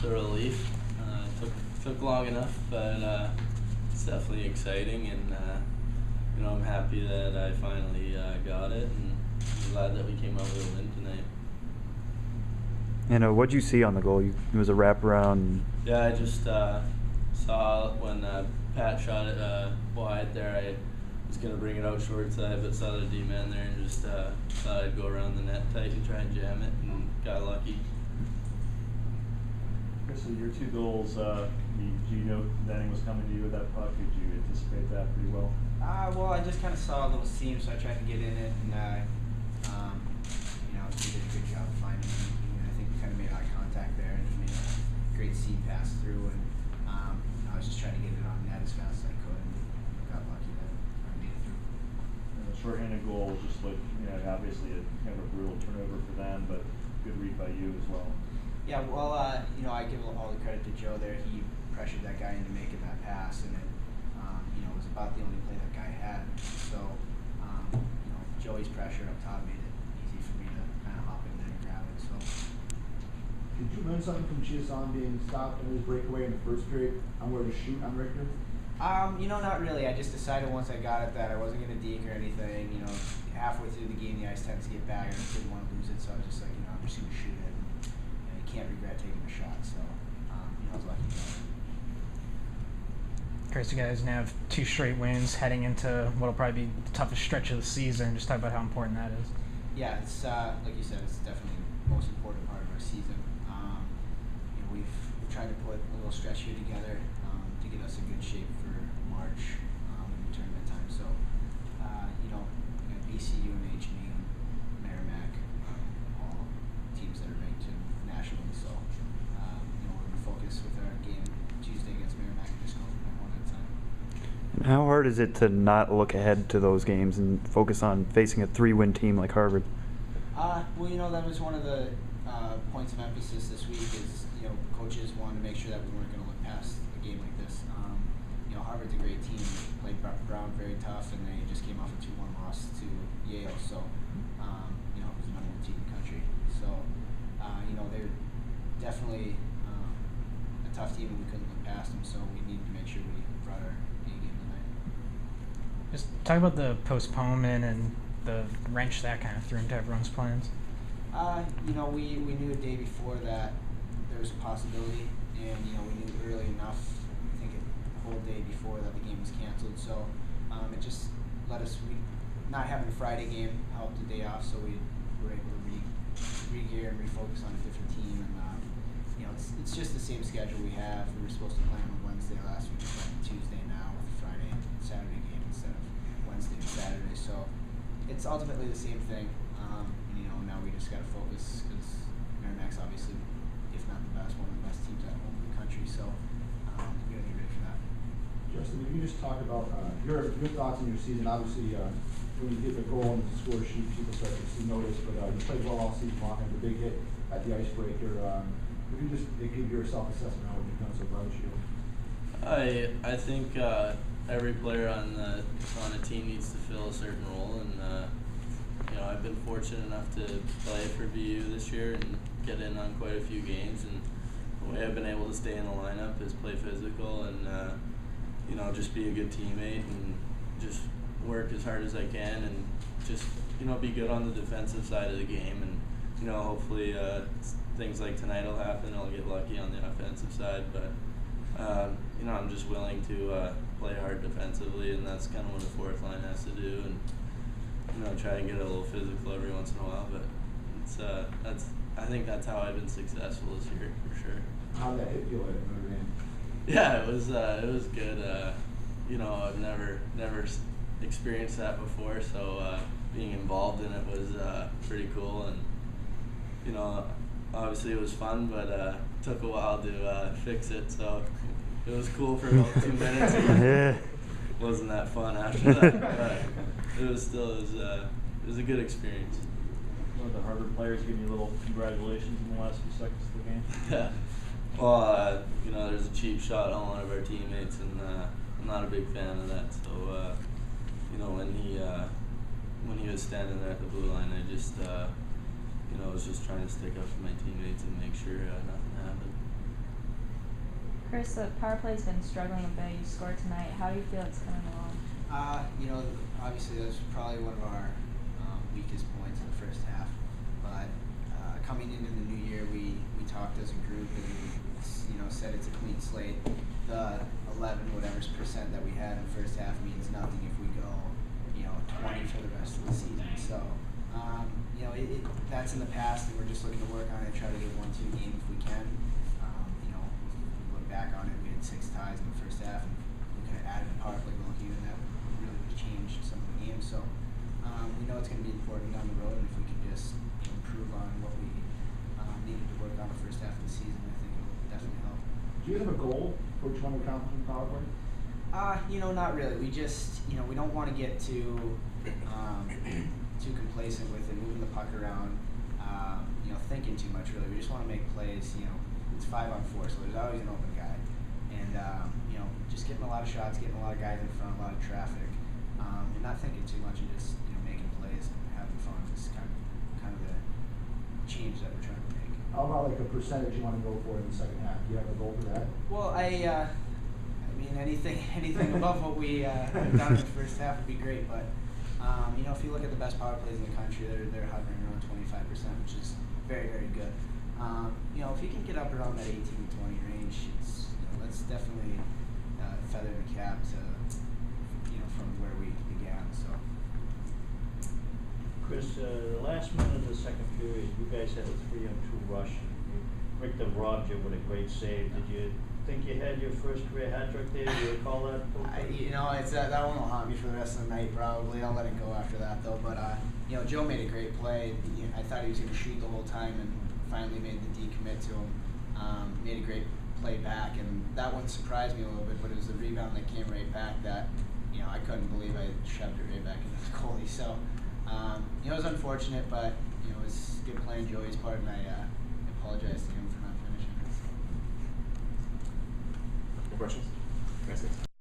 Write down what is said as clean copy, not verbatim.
the relief. Took long enough, but it's definitely exciting, and I'm happy that I finally got it, and I'm glad that we came out with a win tonight. And what'd you see on the goal? It was a wraparound. Yeah, I just saw when Pat shot it wide there. I was going to bring it out short side, but saw the D-man there and just thought I'd go around the net tight and try and jam it, and got lucky. So your 2 goals, do you know Denning was coming to you with that puck? Did you anticipate that pretty well? Well, I just kind of saw a little seam, so I tried to get in it, and he did a good job of finding me. I think we kind of made eye contact there, and he made a great seam pass through, and I was just trying to get it on net as fast as I could, and got lucky that I made it through. And the shorthanded goal was just like, obviously a kind of a brutal turnover for them, but good read by you as well. Yeah, well, I give all the credit to Joe there. He pressured that guy into making that pass, and it was about the only play that guy had. So, Joey's pressure up top made it easy for me to kind of hop in there and grab it. So, did you learn something from Chiasson being stopped in his breakaway in the first period on where to shoot on Richter? Not really. I just decided once I got it that I wasn't going to deke or anything. Halfway through the game, the ice tends to get back, and I didn't want to lose it, so I was just like, I'm just going to shoot it. You can't regret taking a shot, so I was lucky. Chris, you guys now have 2 straight wins heading into what'll probably be the toughest stretch of the season. Just talk about how important that is. Yeah, it's like you said, it's definitely the most important part of our season. We've tried to put a little stretch here together to get us in good shape for March in tournament time. So, we got BC, UNH, and Merrimack, all teams that are ranked nationally. So, we're going to focus with our game Tuesday against Merrimack and just go from there one at a time. And how hard is it to not look ahead to those games and focus on facing a 3-win team like Harvard? Well, that was one of the points of emphasis this week is, coaches wanted to make sure that we weren't going to look past a game like this. Harvard's a great team. They played Brown very tough, and they just came off a 2-1 loss to Yale. So, it was the #1 team in the country. So, they're definitely a tough team, and we couldn't look past them. So we needed to make sure we brought our A game tonight. Just talk about the postponement and the wrench that kind of threw into everyone's plans. We knew a day before that there was a possibility, and we knew early enough, I think a whole day before, that the game was canceled. So it just let us not having a Friday game helped the day off, so we were able to re-gear and refocus on a different team. And it's just the same schedule we have. We were supposed to play on Wednesday last week, we're playing Tuesday now with a Friday and Saturday game instead of Wednesday and Saturday. So it's ultimately the same thing. Now we just got to focus because Merrimack's obviously, if not the best, one of the best teams at home in the country. So we got to get ready for that. Justin, if you just talk about your thoughts on your season. Obviously, when you get the goal on the score sheet, people start to see notice. But you played well all season long, and the big hit at the icebreaker. If you just give your self-assessment on what you've done so far this year. I think every player on a team needs to fill a certain role, and I've been fortunate enough to play for BU this year and get in on quite a few games, and the way I've been able to stay in the lineup is play physical and just be a good teammate and just work as hard as I can and just be good on the defensive side of the game, and hopefully things like tonight will happen. I'll get lucky on the offensive side, but I'm just willing to play hard defensively, and that's kind of what a fourth line has to do, and try and get a little physical every once in a while. But it's I think that's how I've been successful this year for sure. How did that hit you at Notre Dame? Yeah, it was good. I've never experienced that before, so being involved in it was pretty cool, and obviously it was fun, but took a while to fix it. So it was cool for about 2 minutes. Yeah. Wasn't that fun after that? But it was a good experience. One of the Harvard players giving you a little congratulations in the last few seconds of the game. Yeah. Well, there's a cheap shot on one of our teammates, and I'm not a big fan of that. So, when he was standing there at the blue line, I just, was just trying to stick up for my teammates and make sure nothing happened. Chris, the power play's been struggling a bit. You scored tonight. How do you feel it's coming along? You know, obviously that's probably one of our weakest points in the first half. But coming into the new year, we talked as a group and we, said it's a clean slate. The 11% that we had in the first half means nothing if we go, 20 for the rest of the season. So, that's in the past, and we're just looking to work on it, try to get 1-2 games if we can. If we look back on it, we had 6 ties in the first half, and we could have added a power play goal here, and that really would have changed some of the games. So, we know it's going to be important down the road, and if we can just improve on what we needed to work on the first half of the season, I think it'll definitely help. Do you have a goal for which one to accomplish in power play? Not really. We just, we don't want to get too complacent with it, moving the puck around, thinking too much really. We just want to make plays, it's 5-on-4, so there's always an open guy. And, just getting a lot of shots, getting a lot of guys in front, a lot of traffic, and not thinking too much and just, making plays and having fun is kind of the change that we're trying to make. How about like a percentage you want to go for in the second half? Do you have a goal for that? Well, I mean, anything above what we have done in the first half would be great. But if you look at the best power plays in the country, they're hovering around 25%, which is very, very good. If you can get up around that 18 to 20 range, that's definitely feather in the cap to from where we began. So. Chris, the last minute of the second period, you guys had a 3-on-2 rush. Richter robbed you with a great save. Did you think you had your first career hat trick there? Do you recall that? It's that one will haunt me for the rest of the night probably. I'll let it go after that though. But Joe made a great play. I thought he was going to shoot the whole time, and finally made the decommit to him. Made a great play back, and that one surprised me a little bit. But it was the rebound that came right back that I couldn't believe I shoved it right back into the goalie. So it was unfortunate, but it was good playing Joey's part, and I apologize to him for not finishing it. Questions?